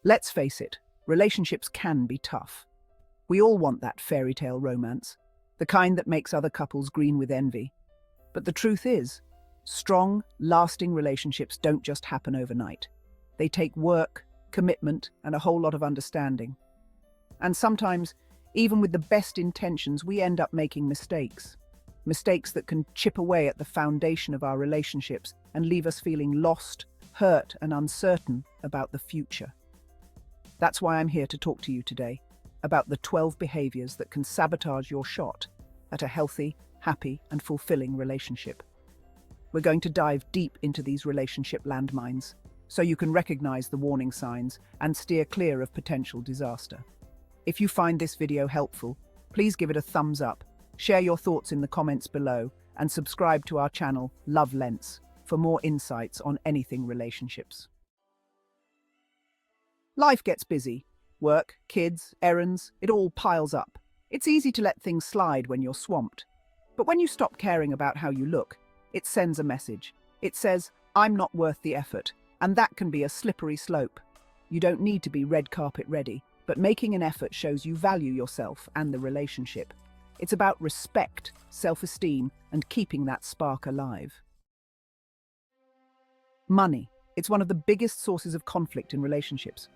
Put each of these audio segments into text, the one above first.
Let's face it, relationships can be tough. We all want that fairy tale romance, the kind that makes other couples green with envy. But the truth is, strong, lasting relationships don't just happen overnight. They take work, commitment, and a whole lot of understanding. And sometimes, even with the best intentions, we end up making mistakes. Mistakes that can chip away at the foundation of our relationships and leave us feeling lost, hurt, and uncertain about the future. That's why I'm here to talk to you today about the 12 behaviors that can sabotage your shot at a healthy, happy, and fulfilling relationship. We're going to dive deep into these relationship landmines so you can recognize the warning signs and steer clear of potential disaster. If you find this video helpful, please give it a thumbs up, share your thoughts in the comments below, and subscribe to our channel, Love Lens, for more insights on anything relationships. Life gets busy. Work, kids, errands, it all piles up. It's easy to let things slide when you're swamped. But when you stop caring about how you look, it sends a message. It says, I'm not worth the effort. And that can be a slippery slope. You don't need to be red carpet ready, but making an effort shows you value yourself and the relationship. It's about respect, self-esteem, and keeping that spark alive. Money. It's one of the biggest sources of conflict in relationships.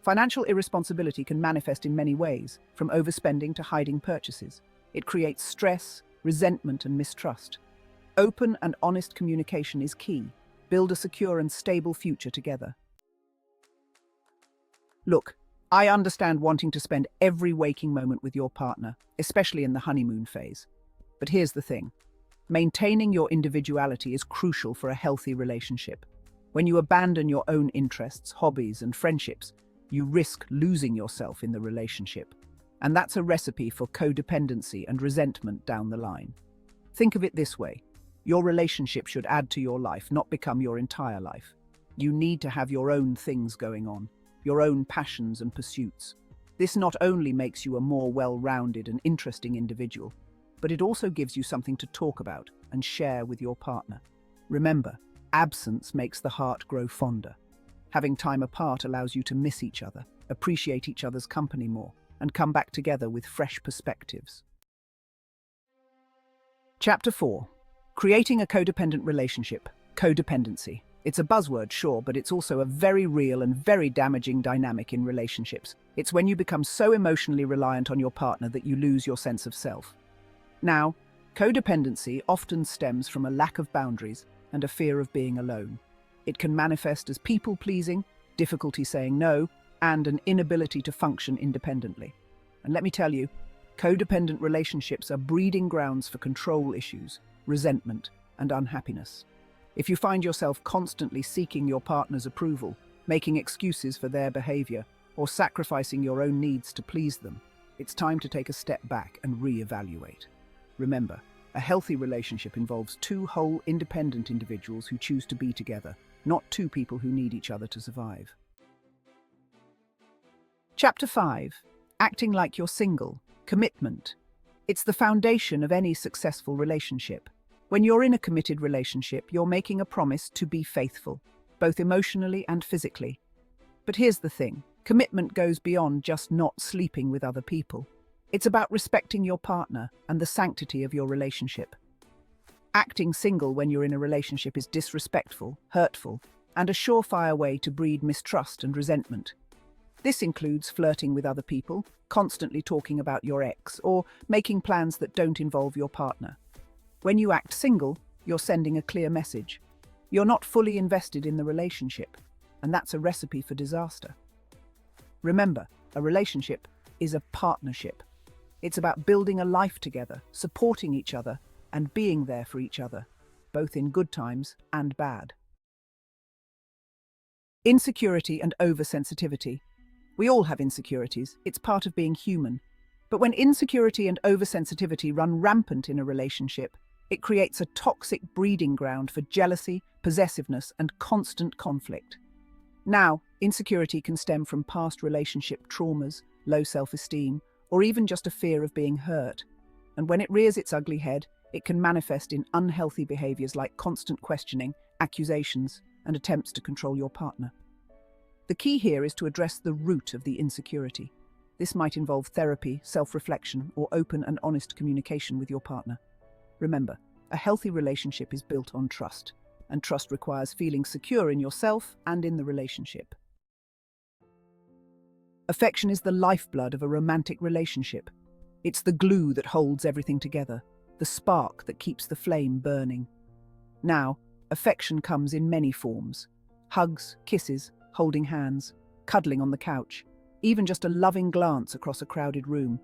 Financial irresponsibility can manifest in many ways, from overspending to hiding purchases. It creates stress, resentment, and mistrust. Open and honest communication is key. Build a secure and stable future together. Look, I understand wanting to spend every waking moment with your partner, especially in the honeymoon phase. But here's the thing. Maintaining your individuality is crucial for a healthy relationship. When you abandon your own interests, hobbies, and friendships, you risk losing yourself in the relationship. And that's a recipe for codependency and resentment down the line. Think of it this way. Your relationship should add to your life, not become your entire life. You need to have your own things going on, your own passions and pursuits. This not only makes you a more well-rounded and interesting individual, but it also gives you something to talk about and share with your partner. Remember, absence makes the heart grow fonder. Having time apart allows you to miss each other, appreciate each other's company more, and come back together with fresh perspectives. Chapter 4. Creating a codependent relationship. Codependency. It's a buzzword, sure, but it's also a very real and very damaging dynamic in relationships. It's when you become so emotionally reliant on your partner that you lose your sense of self. Now, codependency often stems from a lack of boundaries and a fear of being alone. It can manifest as people-pleasing, difficulty saying no, and an inability to function independently. And let me tell you, codependent relationships are breeding grounds for control issues, resentment, and unhappiness. If you find yourself constantly seeking your partner's approval, making excuses for their behavior, or sacrificing your own needs to please them, it's time to take a step back and re-evaluate. Remember, a healthy relationship involves two whole, independent individuals who choose to be together, not two people who need each other to survive. Chapter 5. Acting like you're single. Commitment. It's the foundation of any successful relationship. When you're in a committed relationship, you're making a promise to be faithful, both emotionally and physically. But here's the thing. Commitment goes beyond just not sleeping with other people. It's about respecting your partner and the sanctity of your relationship. Acting single when you're in a relationship is disrespectful, hurtful, and a surefire way to breed mistrust and resentment. This includes flirting with other people, constantly talking about your ex, or making plans that don't involve your partner. When you act single, you're sending a clear message. You're not fully invested in the relationship, and that's a recipe for disaster. Remember, a relationship is a partnership. It's about building a life together, supporting each other, and being there for each other, both in good times and bad. Insecurity and over-sensitivity. We all have insecurities. It's part of being human. But when insecurity and over-sensitivity run rampant in a relationship, it creates a toxic breeding ground for jealousy, possessiveness, and constant conflict. Now, insecurity can stem from past relationship traumas, low self-esteem, or even just a fear of being hurt. And when it rears its ugly head, it can manifest in unhealthy behaviors like constant questioning, accusations, and attempts to control your partner. The key here is to address the root of the insecurity. This might involve therapy, self-reflection, or open and honest communication with your partner. Remember, a healthy relationship is built on trust, and trust requires feeling secure in yourself and in the relationship. Affection is the lifeblood of a romantic relationship. It's the glue that holds everything together, the spark that keeps the flame burning. Now, affection comes in many forms: hugs, kisses, holding hands, cuddling on the couch, even just a loving glance across a crowded room.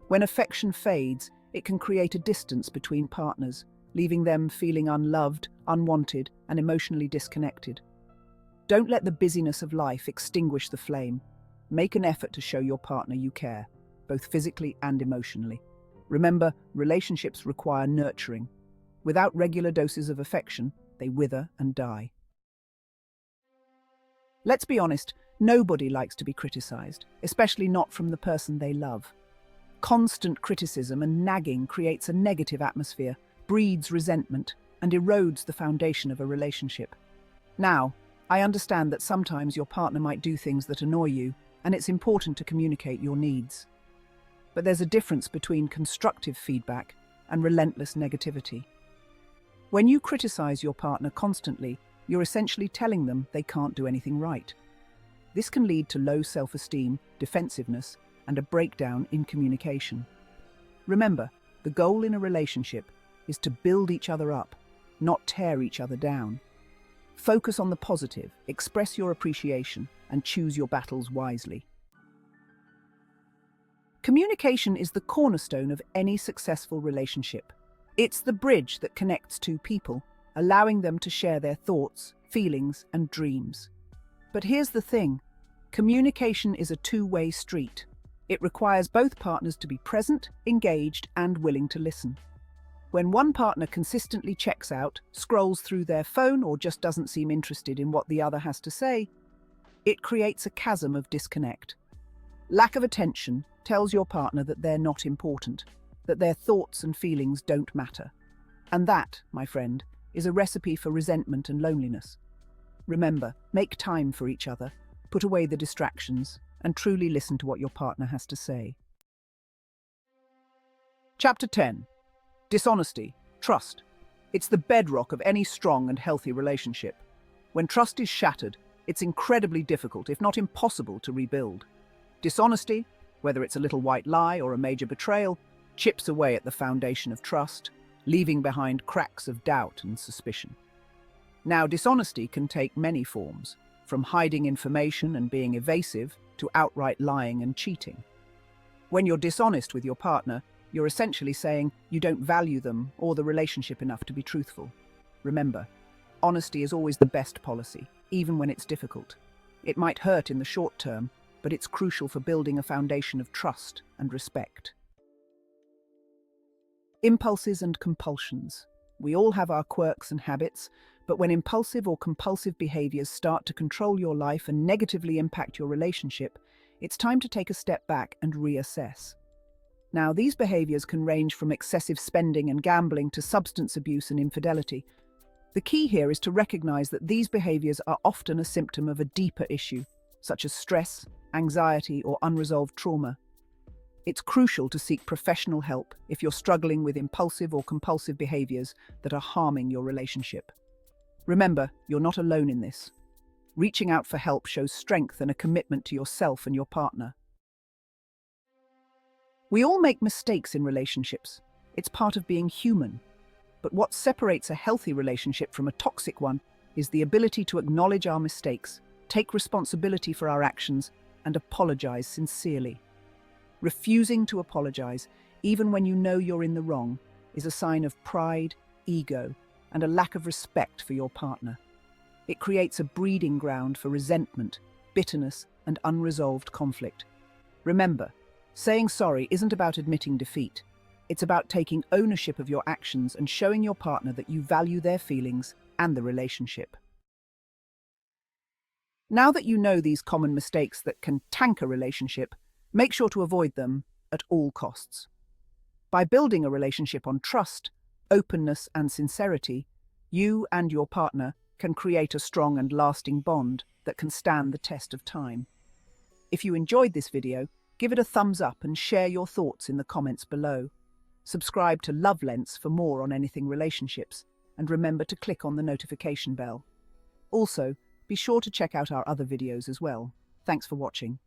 When affection fades, it can create a distance between partners, leaving them feeling unloved, unwanted, and emotionally disconnected. Don't let the busyness of life extinguish the flame. Make an effort to show your partner you care, both physically and emotionally. Remember, relationships require nurturing. Without regular doses of affection, they wither and die. Let's be honest, nobody likes to be criticized, especially not from the person they love. Constant criticism and nagging creates a negative atmosphere, breeds resentment, and erodes the foundation of a relationship. Now, I understand that sometimes your partner might do things that annoy you, and it's important to communicate your needs. But there's a difference between constructive feedback and relentless negativity. When you criticize your partner constantly, you're essentially telling them they can't do anything right. This can lead to low self-esteem, defensiveness, and a breakdown in communication. Remember, the goal in a relationship is to build each other up, not tear each other down. Focus on the positive, express your appreciation, and choose your battles wisely. Communication is the cornerstone of any successful relationship. It's the bridge that connects two people, allowing them to share their thoughts, feelings, and dreams. But here's the thing: communication is a two-way street. It requires both partners to be present, engaged, and willing to listen. When one partner consistently checks out, scrolls through their phone, or just doesn't seem interested in what the other has to say, it creates a chasm of disconnect. Lack of attention tells your partner that they're not important, that their thoughts and feelings don't matter. And that, my friend, is a recipe for resentment and loneliness. Remember, make time for each other, put away the distractions, and truly listen to what your partner has to say. Chapter 10. Dishonesty, trust. It's the bedrock of any strong and healthy relationship. When trust is shattered, it's incredibly difficult, if not impossible, to rebuild. Dishonesty, whether it's a little white lie or a major betrayal, chips away at the foundation of trust, leaving behind cracks of doubt and suspicion. Now, dishonesty can take many forms, from hiding information and being evasive to outright lying and cheating. When you're dishonest with your partner, you're essentially saying you don't value them or the relationship enough to be truthful. Remember, honesty is always the best policy, even when it's difficult. It might hurt in the short term, but it's crucial for building a foundation of trust and respect. Impulses and compulsions. We all have our quirks and habits, but when impulsive or compulsive behaviors start to control your life and negatively impact your relationship, it's time to take a step back and reassess. Now, these behaviors can range from excessive spending and gambling to substance abuse and infidelity. The key here is to recognize that these behaviors are often a symptom of a deeper issue, such as stress, anxiety, or unresolved trauma. It's crucial to seek professional help if you're struggling with impulsive or compulsive behaviors that are harming your relationship. Remember, you're not alone in this. Reaching out for help shows strength and a commitment to yourself and your partner. We all make mistakes in relationships. It's part of being human. But what separates a healthy relationship from a toxic one is the ability to acknowledge our mistakes, take responsibility for our actions, and apologize sincerely. Refusing to apologize, even when you know you're in the wrong, is a sign of pride, ego, and a lack of respect for your partner. It creates a breeding ground for resentment, bitterness, and unresolved conflict. Remember, saying sorry isn't about admitting defeat. It's about taking ownership of your actions and showing your partner that you value their feelings and the relationship. Now that you know these common mistakes that can tank a relationship, make sure to avoid them at all costs. By building a relationship on trust, openness, and sincerity, you and your partner can create a strong and lasting bond that can stand the test of time. If you enjoyed this video, give it a thumbs up and share your thoughts in the comments below. Subscribe to Love Lens for more on anything relationships, and remember to click on the notification bell. Also, be sure to check out our other videos as well. Thanks for watching.